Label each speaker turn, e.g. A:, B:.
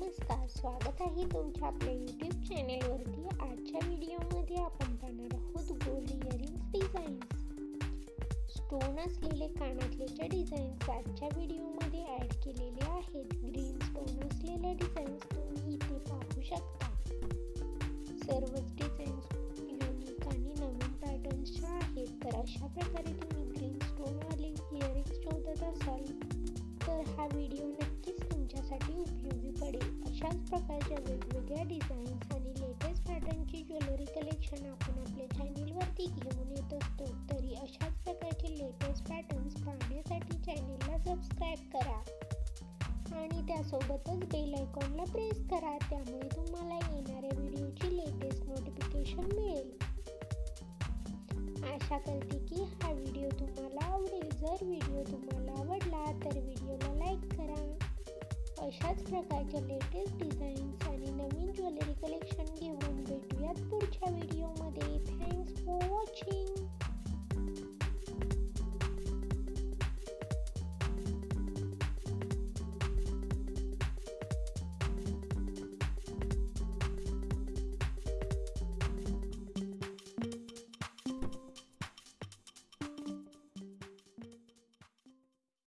A: नमस्कार, स्वागत आहे तुमच्या आपल्या यूट्यूब चॅनेलवरती. आजच्या व्हिडिओमध्ये आपण पाहणार आहोत गोल्ड इयरिंग्स डिझाईन्स. स्टोन असलेले कानातलेच्या डिझाईन्स आजच्या व्हिडिओमध्ये ॲड केलेले आहेत. ग्रीन स्टोन असलेल्या डिझाईन्स तुम्ही इथे पाहू शकता. सर्वच डिझाईन्स युनिक आणि नवीन पॅटर्न्सच्या आहेत. तर अशा प्रकारे तुम्ही ग्रीन स्टोनवाले इयरिंग्स शोधत असाल तर हा व्हिडिओ नक्कीच तुमच्यासाठी उपयोगी पडेल. अशाच प्रकारच्या वेगवेगळ्या डिझाईन्स आणि लेटेस्ट पॅटर्नची ज्वेलरी कलेक्शन आपण आपल्या चॅनेलवरती घेऊन येत असतो. तरी अशाच प्रकारचे लेटेस्ट पॅटर्न्स पाहण्यासाठी चॅनेलला सबस्क्राईब करा आणि त्यासोबतच बेल आयकॉनला प्रेस करा. त्यामुळे तुम्हाला येणाऱ्या व्हिडिओची लेटेस्ट नोटिफिकेशन मिळेल. आशा करते की हा व्हिडिओ तुम्हाला आवडेल. जर व्हिडिओ तुम्हाला आवडला तर व्हिडिओला लाईक करा. अशाच प्रकारच्या लेटेस्ट डिझाईन्स आणि नवीन ज्वेलरी कलेक्शन घेऊन भेटूयात पुढच्या व्हिडिओमध्ये.